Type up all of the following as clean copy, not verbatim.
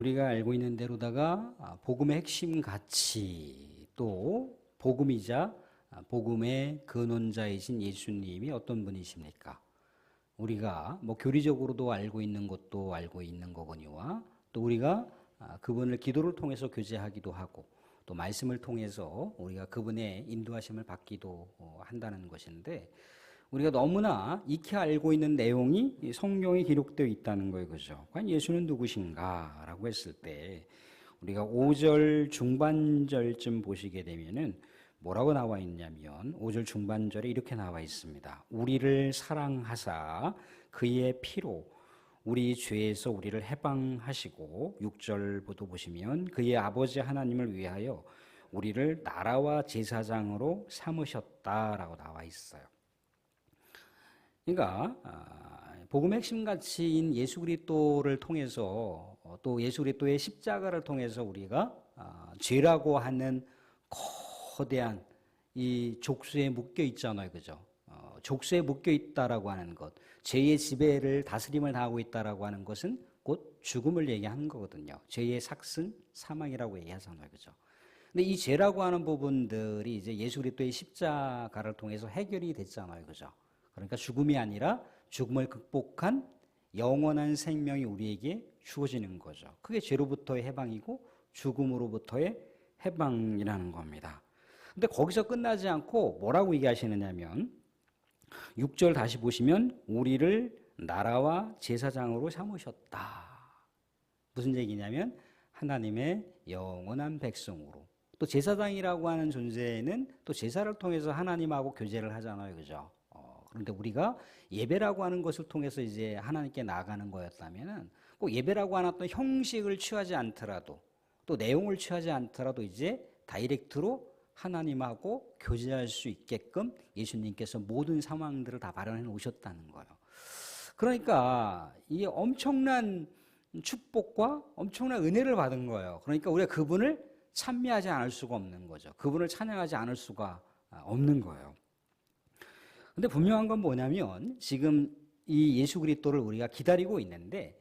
우리가 알고 있는 대로다가 복음의 핵심 가치 또 복음이자 복음의 근원자이신 예수님이 어떤 분이십니까? 우리가 뭐 교리적으로도 알고 있는 것도 알고 있는 거거니와 또 우리가 그분을 기도를 통해서 교제하기도 하고 또 말씀을 통해서 우리가 그분의 인도하심을 받기도 한다는 것인데 우리가 너무나 익히 알고 있는 내용이 성경에 기록되어 있다는 거예요. 그죠? 과연 예수는 누구신가? 라고 했을 때 우리가 5절 중반절쯤 보시게 되면은 뭐라고 나와 있냐면 5절 중반절에 이렇게 나와 있습니다. 우리를 사랑하사 그의 피로 우리 죄에서 우리를 해방하시고 6절부터 보시면 그의 아버지 하나님을 위하여 우리를 나라와 제사장으로 삼으셨다라고 나와 있어요. 그러니까 복음의 핵심 가치인 예수 그리스도를 통해서 또 예수 그리스도의 십자가를 통해서 우리가 죄라고 하는 거대한 이 족쇄에 묶여 있잖아요, 그죠? 족쇄에 묶여 있다라고 하는 것, 죄의 지배를 다스림을 당하고 있다라고 하는 것은 곧 죽음을 얘기하는 거거든요. 죄의 삭슨, 사망이라고 얘기하잖아요, 그죠? 근데 이 죄라고 하는 부분들이 이제 예수 그리스도의 십자가를 통해서 해결이 됐잖아요, 그죠? 그러니까 죽음이 아니라 죽음을 극복한 영원한 생명이 우리에게 주어지는 거죠. 그게 죄로부터의 해방이고 죽음으로부터의 해방이라는 겁니다. 근데 거기서 끝나지 않고 뭐라고 얘기하시느냐면 6절 다시 보시면 우리를 나라와 제사장으로 삼으셨다. 무슨 얘기냐면 하나님의 영원한 백성으로. 또 제사장이라고 하는 존재는 또 제사를 통해서 하나님하고 교제를 하잖아요. 그죠? 그런데 우리가 예배라고 하는 것을 통해서 이제 하나님께 나아가는 거였다면은 꼭 예배라고 하는 어떤 형식을 취하지 않더라도 또 내용을 취하지 않더라도 이제 다이렉트로 하나님하고 교제할 수 있게끔 예수님께서 모든 상황들을 다 마련해 놓으셨다는 거예요. 그러니까 이 엄청난 축복과 엄청난 은혜를 받은 거예요. 그러니까 우리가 그분을 찬미하지 않을 수가 없는 거죠. 그분을 찬양하지 않을 수가 없는 거예요. 근데 분명한 건 뭐냐면 지금 이 예수 그리스도를 우리가 기다리고 있는데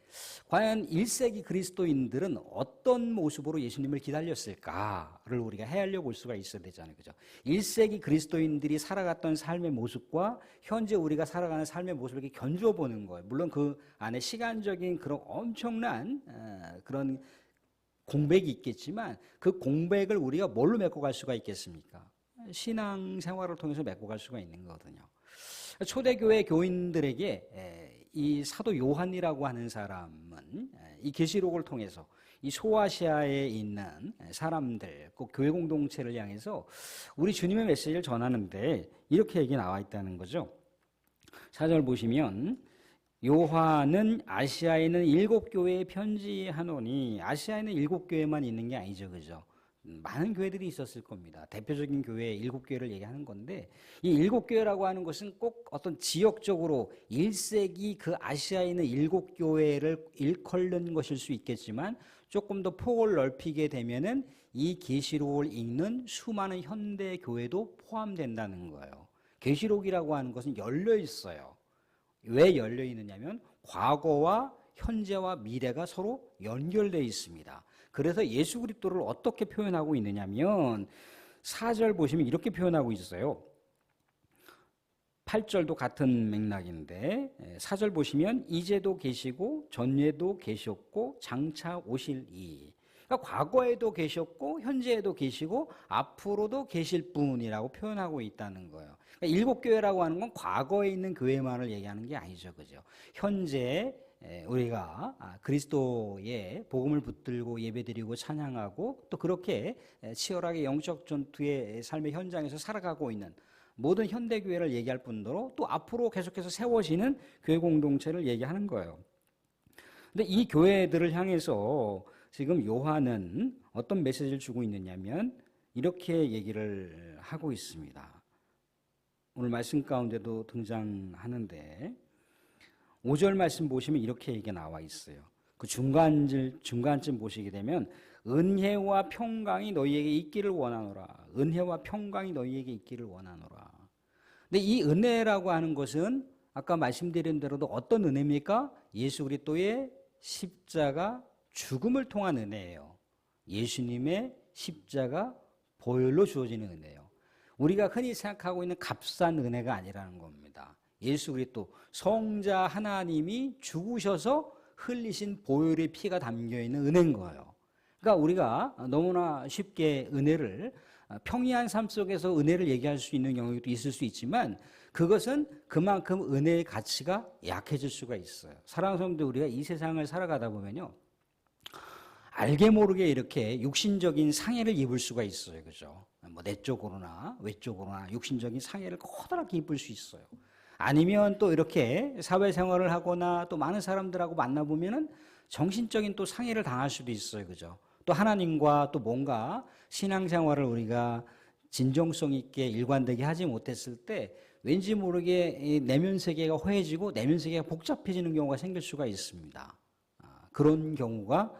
과연 1세기 그리스도인들은 어떤 모습으로 예수님을 기다렸을까를 우리가 헤아려 볼 수가 있어야 되잖아요. 그죠? 1세기 그리스도인들이 살아갔던 삶의 모습과 현재 우리가 살아가는 삶의 모습을 이렇게 견주어 보는 거예요. 물론 그 안에 시간적인 그런 엄청난 그런 공백이 있겠지만 그 공백을 우리가 뭘로 메꿔갈 수가 있겠습니까? 신앙 생활을 통해서 메꿔갈 수가 있는 거거든요. 초대교회 교인들에게 이 사도 요한이라고 하는 사람은 이 계시록을 통해서 이 소아시아에 있는 사람들, 그 교회 공동체를 향해서 우리 주님의 메시지를 전하는데 이렇게 얘기 나와 있다는 거죠. 4절 보시면 요한은 아시아에 있는 7교회에 편지하노니 아시아에는 7교회만 있는 게 아니죠, 그죠? 많은 교회들이 있었을 겁니다. 대표적인 교회 7교회를 얘기하는 건데 이 7교회라고 하는 것은 꼭 어떤 지역적으로 1세기 그 아시아에 있는 7교회를 일컬는 것일 수 있겠지만 조금 더 폭을 넓히게 되면은 이 계시록을 읽는 수많은 현대 교회도 포함된다는 거예요. 계시록이라고 하는 것은 열려 있어요. 왜 열려 있느냐면 과거와 현재와 미래가 서로 연결되어 있습니다. 그래서 예수 그리스도를 어떻게 표현하고 있느냐면 4절 보시면 이렇게 표현하고 있어요. 8절도 같은 맥락인데 4절 보시면 이제도 계시고 전에도 계셨고 장차 오실 이. 그러니까 과거에도 계셨고 현재에도 계시고 앞으로도 계실 분이라고 표현하고 있다는 거예요. 그러니까 7교회라고 하는 건 과거에 있는 교회만을 얘기하는 게 아니죠. 그죠? 현재 우리가 그리스도의 복음을 붙들고 예배드리고 찬양하고 또 그렇게 치열하게 영적 전투의 삶의 현장에서 살아가고 있는 모든 현대교회를 얘기할 뿐더러 또 앞으로 계속해서 세워지는 교회 공동체를 얘기하는 거예요. 근데 이 교회들을 향해서 지금 요한은 어떤 메시지를 주고 있느냐면 이렇게 얘기를 하고 있습니다. 오늘 말씀 가운데도 등장하는데 5절 말씀 보시면 이렇게 얘기가 나와 있어요. 그 중간쯤 보시게 되면 은혜와 평강이 너희에게 있기를 원하노라. 은혜와 평강이 너희에게 있기를 원하노라. 근데 이 은혜라고 하는 것은 아까 말씀드린 대로도 어떤 은혜입니까? 예수 그리스도의 십자가 죽음을 통한 은혜예요. 예수님의 십자가 보혈로 주어지는 은혜예요. 우리가 흔히 생각하고 있는 값싼 은혜가 아니라는 겁니다. 예수 그리스도 성자 하나님이 죽으셔서 흘리신 보혈의 피가 담겨있는 은혜인 거예요. 그러니까 우리가 너무나 쉽게 은혜를 평이한 삶 속에서 은혜를 얘기할 수 있는 영역도 있을 수 있지만 그것은 그만큼 은혜의 가치가 약해질 수가 있어요. 사랑하는 성도들, 우리가 이 세상을 살아가다 보면요, 알게 모르게 이렇게 육신적인 상해를 입을 수가 있어요. 그죠? 뭐 내적으로나 외적으로나 육신적인 상해를 커다랗게 입을 수 있어요. 아니면 또 이렇게 사회생활을 하거나 또 많은 사람들하고 만나보면은 정신적인 또 상해를 당할 수도 있어요. 그죠? 또 하나님과 또 뭔가 신앙생활을 우리가 진정성 있게 일관되게 하지 못했을 때 왠지 모르게 내면 세계가 허해지고 내면 세계가 복잡해지는 경우가 생길 수가 있습니다. 그런 경우가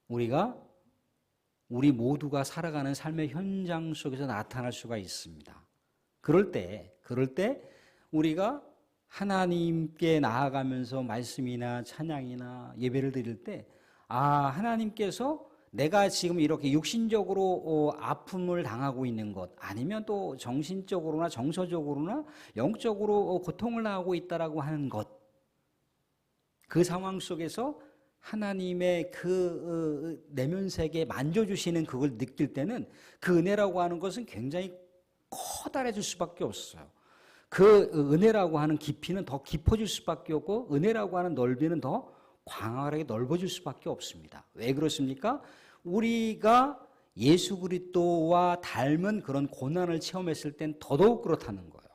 우리 모두가 살아가는 삶의 현장 속에서 나타날 수가 있습니다. 그럴 때 우리가 하나님께 나아가면서 말씀이나 찬양이나 예배를 드릴 때, 하나님께서 내가 지금 이렇게 육신적으로 아픔을 당하고 있는 것, 아니면 또 정신적으로나 정서적으로나 영적으로 고통을 당하고 있다라고 하는 것, 그 상황 속에서 하나님의 그 내면 세계에 만져주시는 그걸 느낄 때는 그 은혜라고 하는 것은 굉장히 커다래질 수밖에 없어요. 그 은혜라고 하는 깊이는 더 깊어질 수밖에 없고 은혜라고 하는 넓이는 더 광활하게 넓어질 수밖에 없습니다. 왜 그렇습니까? 우리가 예수 그리스도와 닮은 그런 고난을 체험했을 땐 더더욱 그렇다는 거예요.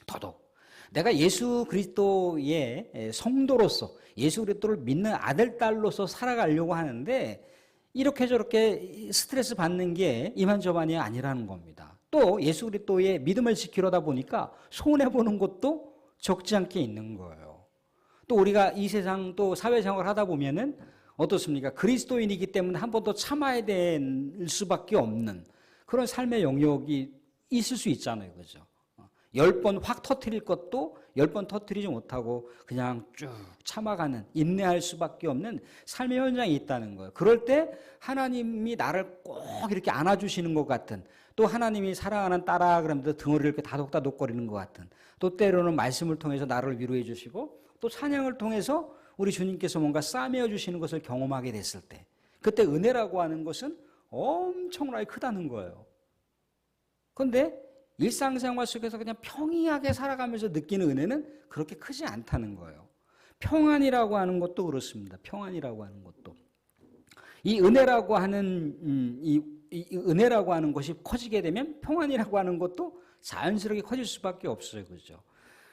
더더욱. 내가 예수 그리스도의 성도로서 예수 그리스도를 믿는 아들, 딸로서 살아가려고 하는데 이렇게 저렇게 스트레스 받는 게 이만저만이 아니라는 겁니다. 또 예수 그리스도의 믿음을 지키려다 보니까 손해보는 것도 적지 않게 있는 거예요. 또 우리가 이 세상 또 사회생활을 하다 보면은 어떻습니까? 그리스도인이기 때문에 한 번 더 참아야 될 수밖에 없는 그런 삶의 영역이 있을 수 있잖아요. 그죠? 10번 확 터뜨릴 것도 10번 터뜨리지 못하고 그냥 쭉 참아가는, 인내할 수밖에 없는 삶의 현장이 있다는 거예요. 그럴 때 하나님이 나를 꼭 이렇게 안아주시는 것 같은, 또 하나님이 사랑하는 딸아 그러면서 등허리를 이렇게 다독다독거리는 것 같은, 또 때로는 말씀을 통해서 나를 위로해 주시고 또 찬양을 통해서 우리 주님께서 뭔가 싸매어 주시는 것을 경험하게 됐을 때, 그때 은혜라고 하는 것은 엄청나게 크다는 거예요. 그런데 일상생활 속에서 그냥 평이하게 살아가면서 느끼는 은혜는 그렇게 크지 않다는 거예요. 평안이라고 하는 것도 그렇습니다. 평안이라고 하는 것도. 이 은혜라고 하는 이 은혜라고 하는 것이 커지게 되면 평안이라고 하는 것도 자연스럽게 커질 수밖에 없어요. 그죠?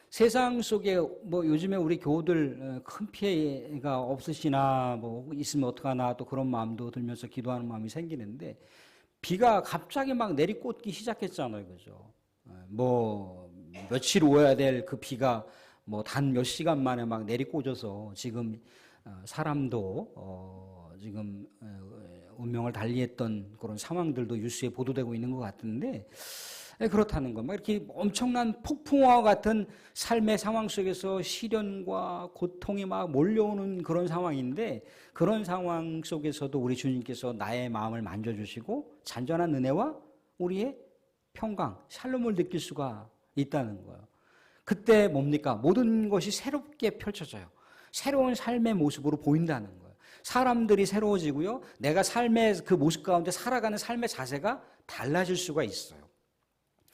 세상 속에 뭐 요즘에 우리 교우들 큰 피해가 없으시나 뭐 있으면 어떡하나 또 그런 마음도 들면서 기도하는 마음이 생기는데, 비가 갑자기 막 내리꽂기 시작했잖아요. 그죠? 뭐 며칠 오야 될 그 비가 뭐 단 몇 시간 만에 막 내리꽂아서 지금 사람도 지금 운명을 달리했던 그런 상황들도 뉴스에 보도되고 있는 것 같은데, 그렇다는 거. 막 이렇게 엄청난 폭풍과 같은 삶의 상황 속에서 시련과 고통이 막 몰려오는 그런 상황인데, 그런 상황 속에서도 우리 주님께서 나의 마음을 만져주시고 잔전한 은혜와 우리의 평강, 샬롬을 느낄 수가 있다는 거예요. 그때 뭡니까? 모든 것이 새롭게 펼쳐져요. 새로운 삶의 모습으로 보인다는 거예요. 사람들이 새로워지고요. 내가 삶의 그 모습 가운데 살아가는 삶의 자세가 달라질 수가 있어요.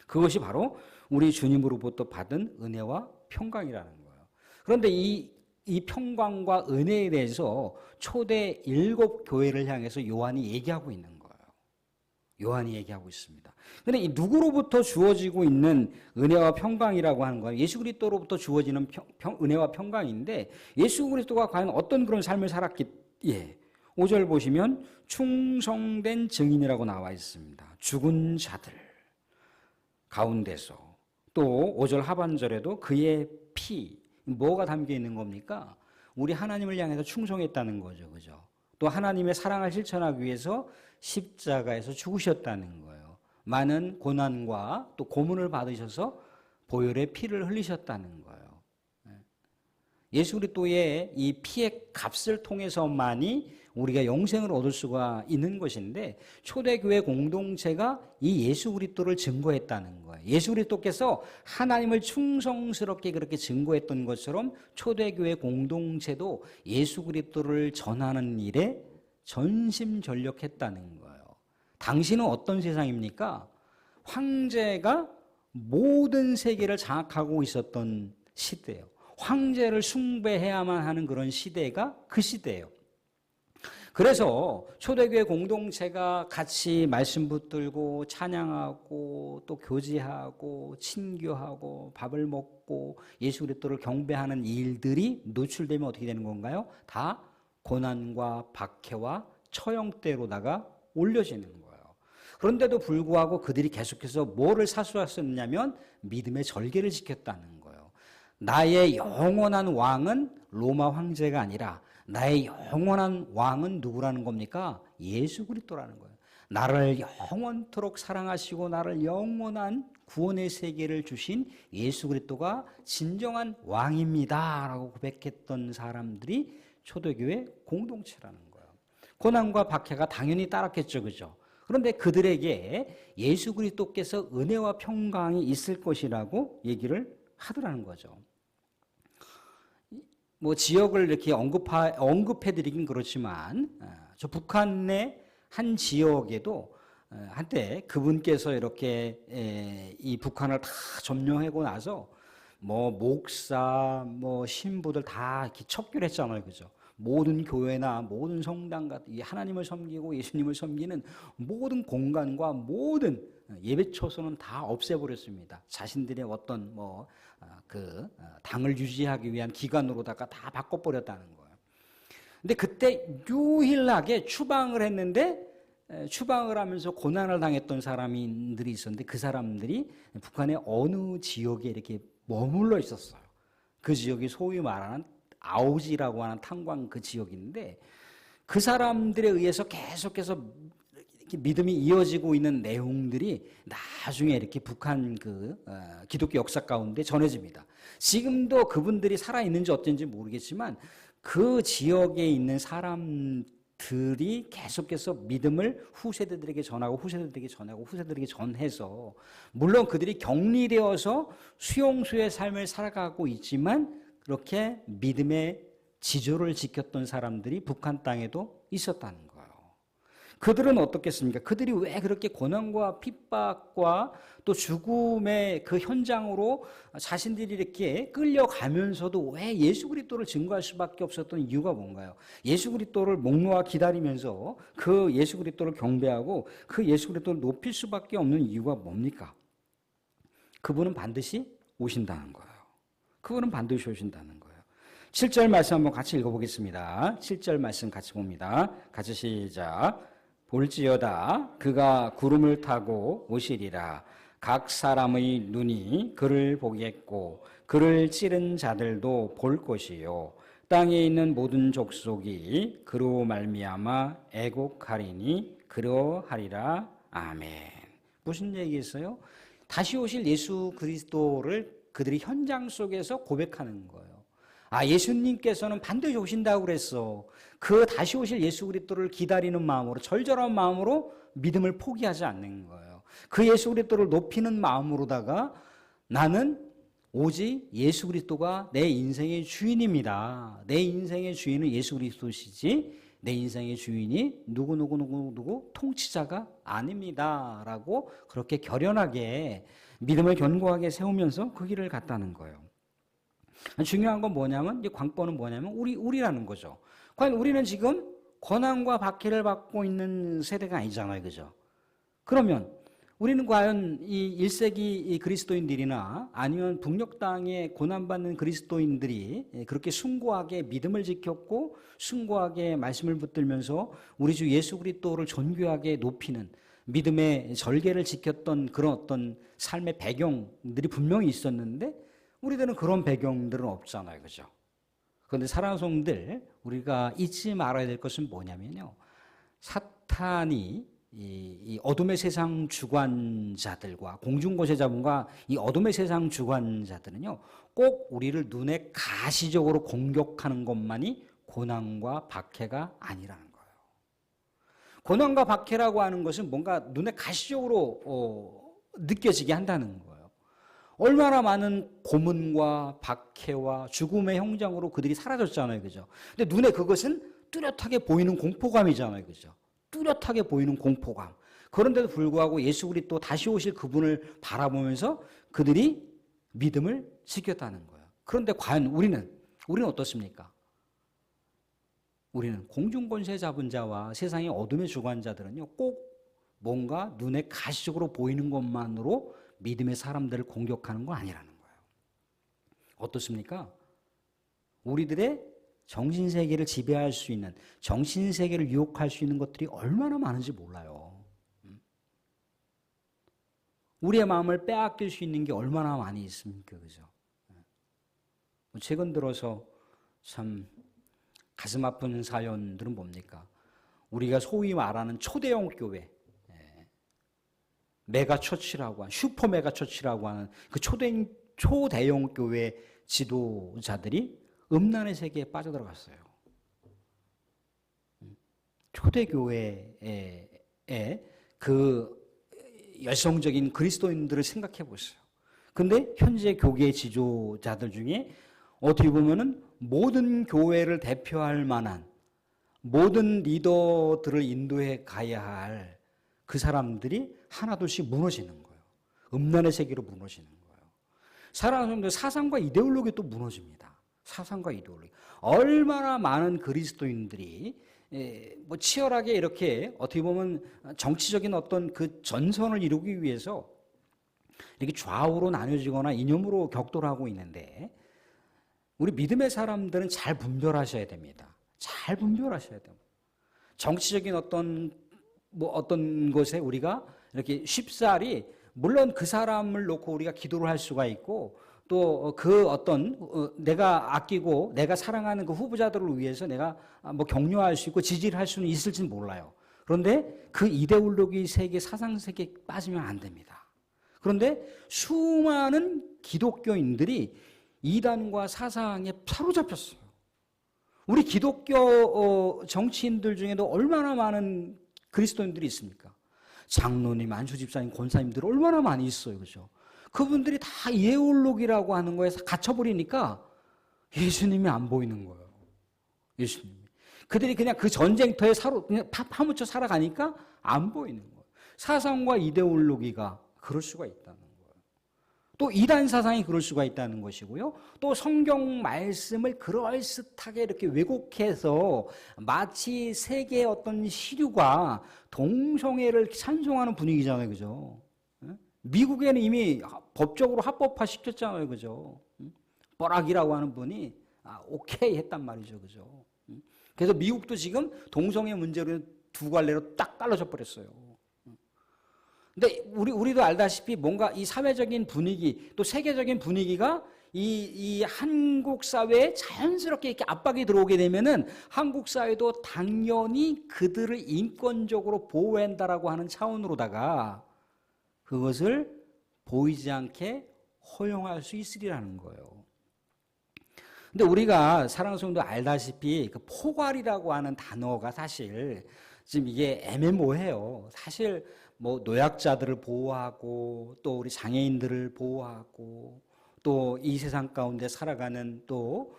그것이 바로 우리 주님으로부터 받은 은혜와 평강이라는 거예요. 그런데 이 평강과 은혜에 대해서 초대 7교회를 향해서 요한이 얘기하고 있는 거예요. 요한이 얘기하고 있습니다. 그런데 이 누구로부터 주어지고 있는 은혜와 평강이라고 하는 거예요. 예수 그리스도로부터 주어지는 은혜와 평강인데, 예수 그리스도가 과연 어떤 그런 삶을 살았기에 5절 보시면 충성된 증인이라고 나와 있습니다. 죽은 자들 가운데서, 또 5절 하반절에도 그의 피, 뭐가 담겨 있는 겁니까? 우리 하나님을 향해서 충성했다는 거죠. 그죠? 또 하나님의 사랑을 실천하기 위해서 십자가에서 죽으셨다는 거예요. 많은 고난과 또 고문을 받으셔서 보혈의 피를 흘리셨다는 거예요. 예수 그리스도의 이 피의 값을 통해서만이 우리가 영생을 얻을 수가 있는 것인데, 초대교회 공동체가 이 예수 그리스도를 증거했다는 거예요. 예수 그리스도께서 하나님을 충성스럽게 그렇게 증거했던 것처럼 초대교회 공동체도 예수 그리스도를 전하는 일에 전심전력했다는 거예요. 당시는 어떤 세상입니까? 황제가 모든 세계를 장악하고 있었던 시대예요. 황제를 숭배해야만 하는 그런 시대가 그 시대예요. 그래서 초대교회 공동체가 같이 말씀 붙들고 찬양하고 또 교제하고 친교하고 밥을 먹고 예수 그리스도를 경배하는 일들이 노출되면 어떻게 되는 건가요? 다 고난과 박해와 처형대로다가 올려지는 거예요. 그런데도 불구하고 그들이 계속해서 뭐를 사수했었냐면 믿음의 절개를 지켰다는 거예요. 나의 영원한 왕은 로마 황제가 아니라 나의 영원한 왕은 누구라는 겁니까? 예수 그리스도라는 거예요. 나를 영원토록 사랑하시고 나를 영원한 구원의 세계를 주신 예수 그리스도가 진정한 왕입니다라고 고백했던 사람들이 초대교회 공동체라는 거예요. 고난과 박해가 당연히 따랐겠죠, 그죠? 그런데 그들에게 예수 그리스도께서 은혜와 평강이 있을 것이라고 얘기를 하더라는 거죠. 뭐 지역을 이렇게 언급해드리긴 그렇지만, 저 북한의 한 지역에도 한때 그분께서 이렇게 이 북한을 다 점령하고 나서 뭐 목사, 뭐 신부들 다 이렇게 척결 했잖아요, 그죠? 모든 교회나 모든 성당 같은 하나님을 섬기고 예수님을 섬기는 모든 공간과 모든 예배 처소는 다 없애버렸습니다. 자신들의 어떤 당을 유지하기 위한 기관으로다가 다 바꿔버렸다는 거예요. 근데 그때 유일하게 추방을 했는데, 추방을 하면서 고난을 당했던 사람들이 있었는데 그 사람들이 북한의 어느 지역에 이렇게 머물러 있었어요. 그 지역이 소위 말하는 아오지라고 하는 탄광 그 지역인데, 그 사람들에 의해서 계속해서 이렇게 믿음이 이어지고 있는 내용들이 나중에 이렇게 북한 기독교 역사 가운데 전해집니다. 지금도 그분들이 살아있는지 어쩐지 모르겠지만 그 지역에 있는 사람들이 계속해서 믿음을 후세대들에게 전하고 후세대들에게 전하고 후세대들에게 전해서, 물론 그들이 격리되어서 수용소의 삶을 살아가고 있지만 그렇게 믿음의 지조를 지켰던 사람들이 북한 땅에도 있었다는 거예요. 그들은 어떻겠습니까? 그들이 왜 그렇게 고난과 핍박과 또 죽음의 그 현장으로 자신들이 이렇게 끌려가면서도 왜 예수 그리스도를 증거할 수밖에 없었던 이유가 뭔가요? 예수 그리스도를 목 놓아 기다리면서 그 예수 그리스도를 경배하고 그 예수 그리스도를 높일 수밖에 없는 이유가 뭡니까? 그분은 반드시 오신다는 거예요. 그분은 반드시 오신다는 거예요. 7절 말씀 한번 같이 읽어보겠습니다. 7절 말씀 같이 봅니다. 같이 시작. 볼지어다 그가 구름을 타고 오시리라. 각 사람의 눈이 그를 보겠고 그를 찌른 자들도 볼 것이요 땅에 있는 모든 족속이 그로 말미암아 애곡하리니 그러하리라. 아멘. 무슨 얘기겠어요? 다시 오실 예수 그리스도를 그들이 현장 속에서 고백하는 거예요. 아, 예수님께서는 반드시 오신다고 그랬어. 그 다시 오실 예수 그리스도를 기다리는 마음으로, 절절한 마음으로 믿음을 포기하지 않는 거예요. 그 예수 그리스도를 높이는 마음으로다가 나는 오직 예수 그리스도가 내 인생의 주인입니다. 내 인생의 주인은 예수 그리스도시지 내 인생의 주인이 누구 통치자가 아닙니다. 라고 그렇게 결연하게 믿음을 견고하게 세우면서 그 길을 갔다는 거예요. 중요한 건 뭐냐면, 이 광범은 뭐냐면 우리라는 거죠. 과연 우리는 지금 고난과 박해를 받고 있는 세대가 아니잖아요, 그죠? 그러면 우리는 과연 이 1세기 그리스도인들이나 아니면 북녘 땅에 고난받는 그리스도인들이 그렇게 숭고하게 믿음을 지켰고 숭고하게 말씀을 붙들면서 우리 주 예수 그리스도를 존귀하게 높이는 믿음의 절개를 지켰던 그런 어떤 삶의 배경들이 분명히 있었는데, 우리들은 그런 배경들은 없잖아요, 그죠? 그런데 사랑하는 성도들, 우리가 잊지 말아야 될 것은 뭐냐면요, 사탄이 이 어둠의 세상 주관자들과 공중권세 자본과 이 어둠의 세상 주관자들은요, 꼭 우리를 눈에 가시적으로 공격하는 것만이 고난과 박해가 아니라는 거예요. 고난과 박해라고 하는 것은 뭔가 눈에 가시적으로 느껴지게 한다는 거예요. 얼마나 많은 고문과 박해와 죽음의 형장으로 그들이 사라졌잖아요, 그죠? 근데 눈에 그것은 뚜렷하게 보이는 공포감이잖아요, 그죠? 뚜렷하게 보이는 공포감. 그런데도 불구하고 예수 그리스도 다시 오실 그분을 바라보면서 그들이 믿음을 지켰다는 거예요. 그런데 과연 우리는 어떻습니까? 우리는 공중권세 잡은 자와 세상의 어둠의 주관자들은요, 꼭 뭔가 눈에 가시적으로 보이는 것만으로 믿음의 사람들을 공격하는 건 아니라는 거예요. 어떻습니까? 우리들의 정신세계를 지배할 수 있는, 정신세계를 유혹할 수 있는 것들이 얼마나 많은지 몰라요. 우리의 마음을 빼앗길 수 있는 게 얼마나 많이 있습니까? 그죠? 최근 들어서 참 가슴 아픈 사연들은 뭡니까? 우리가 소위 말하는 초대형 교회, 메가처치라고 하는, 슈퍼 메가처치라고 하는 그 초대형 교회 지도자들이 음란의 세계에 빠져들어갔어요. 초대교회의 그 열성적인 그리스도인들을 생각해 보세요. 근데 현재 교계 지도자들 중에 어떻게 보면은 모든 교회를 대표할 만한 모든 리더들을 인도해 가야 할 그 사람들이 하나둘씩 무너지는 거예요. 음란의 세계로 무너지는 거예요. 사람들 사상과 이데올로기도 무너집니다. 사상과 이데올로기. 얼마나 많은 그리스도인들이 뭐 치열하게 이렇게 어떻게 보면 정치적인 어떤 그 전선을 이루기 위해서 이렇게 좌우로 나뉘어지거나 이념으로 격돌하고 있는데, 우리 믿음의 사람들은 잘 분별하셔야 됩니다. 잘 분별하셔야 됩니다. 정치적인 어떤 것에 우리가 이렇게 쉽사리, 물론 그 사람을 놓고 우리가 기도를 할 수가 있고, 또 그 내가 아끼고 내가 사랑하는 그 후보자들을 위해서 내가 뭐 격려할 수 있고 지지를 할 수는 있을지는 몰라요. 그런데 그 이데올로기 세계, 사상 세계에 빠지면 안 됩니다. 그런데 수많은 기독교인들이 이단과 사상에 사로잡혔어요. 우리 기독교 정치인들 중에도 얼마나 많은 그리스도인들이 있습니까? 장로님, 안수집사님, 권사님들 얼마나 많이 있어요, 그죠? 그분들이 다 이데올로기라고 하는 거에 갇혀버리니까 예수님이 안 보이는 거예요. 예수님이. 그들이 그냥 그 전쟁터에 그냥 파묻혀 살아가니까 안 보이는 거예요. 사상과 이데올로기가 그럴 수가 있다는 거예요. 또 이단 사상이 그럴 수가 있다는 것이고요. 또 성경 말씀을 그럴듯하게 이렇게 왜곡해서 마치 세계의 어떤 시류가 동성애를 찬송하는 분위기잖아요, 그죠? 미국에는 이미 법적으로 합법화 시켰잖아요, 그죠? 뻐락이라고 하는 분이 오케이 했단 말이죠, 그죠? 그래서 미국도 지금 동성애 문제로 두 갈래로 딱 갈라져 버렸어요. 근데 우리도 알다시피 뭔가 이 사회적인 분위기, 또 세계적인 분위기가 이 한국 사회에 자연스럽게 이렇게 압박이 들어오게 되면은 한국 사회도 당연히 그들을 인권적으로 보호해야 한다라고 하는 차원으로다가 그것을 보이지 않게 허용할 수 있으리라는 거예요. 근데 우리가 사랑하는 성도 알다시피 그 포괄이라고 하는 단어가 사실 지금 이게 애매모호해요. 사실 뭐 노약자들을 보호하고 또 우리 장애인들을 보호하고 또 이 세상 가운데 살아가는 또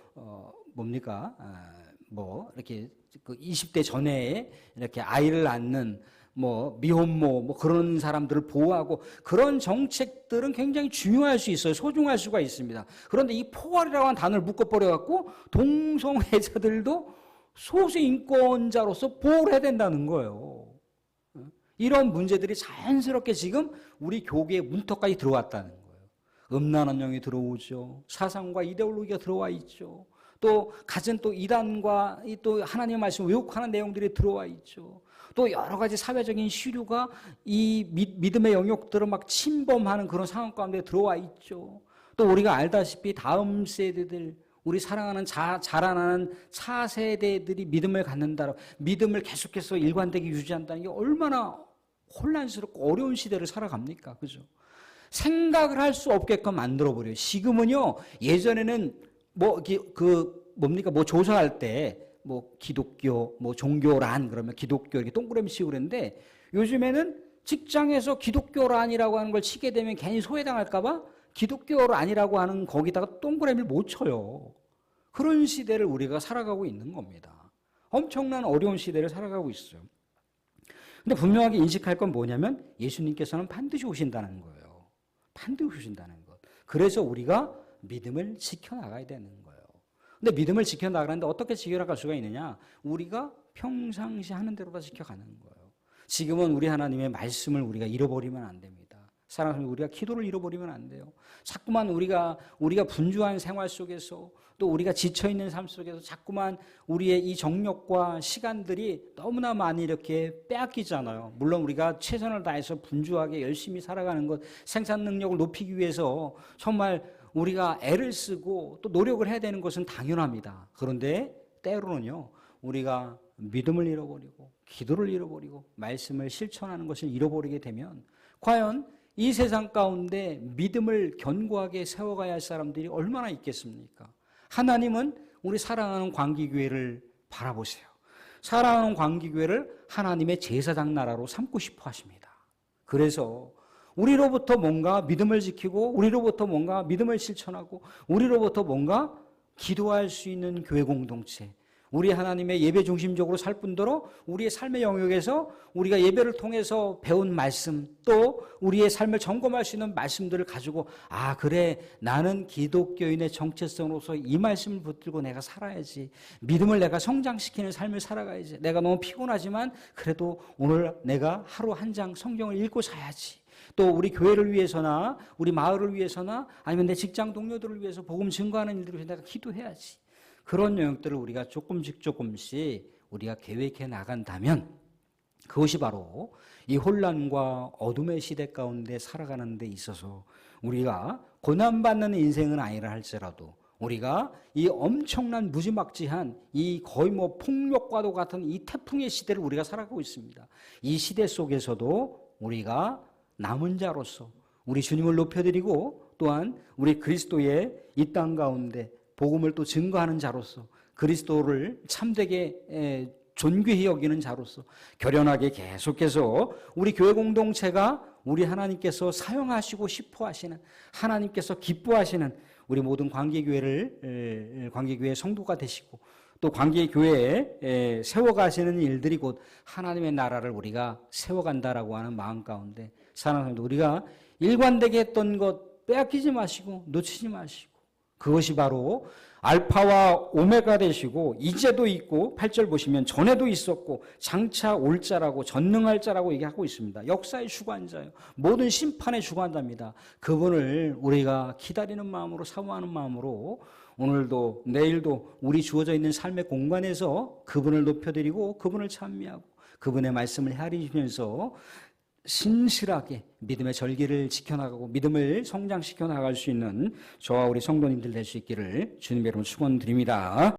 뭡니까? 뭐 이렇게 그 20대 전에 이렇게 아이를 낳는 뭐 미혼모 뭐 그런 사람들을 보호하고 그런 정책들은 굉장히 중요할 수 있어요. 소중할 수가 있습니다. 그런데 이 포괄이라고 하는 단어를 묶어버려 갖고 동성애자들도 소수 인권자로서 보호를 해야 된다는 거예요. 이런 문제들이 자연스럽게 지금 우리 교계의 문턱까지 들어왔다는 거예요. 음란한 영이 들어오죠. 사상과 이데올로기가 들어와 있죠. 또 갖은 또 이단과 또 하나님의 말씀 왜곡하는 내용들이 들어와 있죠. 또 여러 가지 사회적인 시류가 이 믿음의 영역들을 막 침범하는 그런 상황 가운데 들어와 있죠. 또 우리가 알다시피 다음 세대들, 우리 사랑하는 자라나는 차세대들이 믿음을 갖는다, 믿음을 계속해서 일관되게 유지한다는 게 얼마나 혼란스럽고 어려운 시대를 살아갑니까? 그죠? 생각을 할 수 없게끔 만들어버려요. 지금은요, 예전에는 뭡니까? 뭐 조사할 때, 뭐 기독교, 뭐 종교란 그러면 기독교 이렇게 동그라미 치고 그랬는데 요즘에는 직장에서 기독교란이라고 하는 걸 치게 되면 괜히 소외당할까봐 기독교란이라고 하는 거기다가 동그라미를 못 쳐요. 그런 시대를 우리가 살아가고 있는 겁니다. 엄청난 어려운 시대를 살아가고 있어요. 근데 분명하게 인식할 건 뭐냐면 예수님께서는 반드시 오신다는 거예요. 반드시 오신다는 것. 그래서 우리가 믿음을 지켜나가야 되는 거예요. 근데 믿음을 지켜나가는데 어떻게 지켜나갈 수가 있느냐? 우리가 평상시 하는 대로 다 지켜가는 거예요. 지금은 우리 하나님의 말씀을 우리가 잃어버리면 안 됩니다. 사랑하는 우리가 기도를 잃어버리면 안 돼요. 자꾸만 우리가 분주한 생활 속에서 또 우리가 지쳐있는 삶 속에서 자꾸만 우리의 이 정력과 시간들이 너무나 많이 이렇게 빼앗기잖아요. 물론 우리가 최선을 다해서 분주하게 열심히 살아가는 것, 생산 능력을 높이기 위해서 정말 우리가 애를 쓰고 또 노력을 해야 되는 것은 당연합니다. 그런데 때로는요, 우리가 믿음을 잃어버리고 기도를 잃어버리고 말씀을 실천하는 것을 잃어버리게 되면 과연 이 세상 가운데 믿음을 견고하게 세워가야 할 사람들이 얼마나 있겠습니까? 하나님은 우리 사랑하는 광기교회를 바라보세요. 사랑하는 광기교회를 하나님의 제사장 나라로 삼고 싶어 하십니다. 그래서 우리로부터 뭔가 믿음을 지키고 우리로부터 뭔가 믿음을 실천하고 우리로부터 뭔가 기도할 수 있는 교회 공동체, 우리 하나님의 예배 중심적으로 살 뿐더러 우리의 삶의 영역에서 우리가 예배를 통해서 배운 말씀 또 우리의 삶을 점검할 수 있는 말씀들을 가지고 그래 나는 기독교인의 정체성으로서 이 말씀을 붙들고 내가 살아야지, 믿음을 내가 성장시키는 삶을 살아가야지, 내가 너무 피곤하지만 그래도 오늘 내가 하루 한 장 성경을 읽고 사야지, 또 우리 교회를 위해서나 우리 마을을 위해서나 아니면 내 직장 동료들을 위해서 복음 증거하는 일들을 위해서 내가 기도해야지, 그런 영역들을 우리가 조금씩 우리가 계획해 나간다면 그것이 바로 이 혼란과 어둠의 시대 가운데 살아가는 데 있어서 우리가 고난받는 인생은 아니라 할지라도 우리가 이 엄청난 무지막지한 이 거의 뭐 폭력과도 같은 이 태풍의 시대를 우리가 살아가고 있습니다. 이 시대 속에서도 우리가 남은 자로서 우리 주님을 높여드리고 또한 우리 그리스도의 이 땅 가운데 복음을 또 증거하는 자로서 그리스도를 참되게 존귀히 여기는 자로서 결연하게 계속해서 우리 교회 공동체가 우리 하나님께서 사용하시고 싶어 하시는, 하나님께서 기뻐하시는 우리 모든 관계교회의 성도가 되시고 또 관계교회에 세워가시는 일들이 곧 하나님의 나라를 우리가 세워간다라고 하는 마음 가운데 사랑하는 사람들, 우리가 일관되게 했던 것 빼앗기지 마시고 놓치지 마시고, 그것이 바로 알파와 오메가 되시고 이제도 있고 8절 보시면 전에도 있었고 장차 올 자라고 전능할 자라고 얘기하고 있습니다. 역사의 주관자예요. 모든 심판의 주관자입니다. 그분을 우리가 기다리는 마음으로 사모하는 마음으로 오늘도 내일도 우리 주어져 있는 삶의 공간에서 그분을 높여드리고 그분을 찬미하고 그분의 말씀을 헤아리면서 신실하게 믿음의 절기를 지켜나가고 믿음을 성장시켜 나갈 수 있는 저와 우리 성도님들 될 수 있기를 주님의 이름으로 축원드립니다.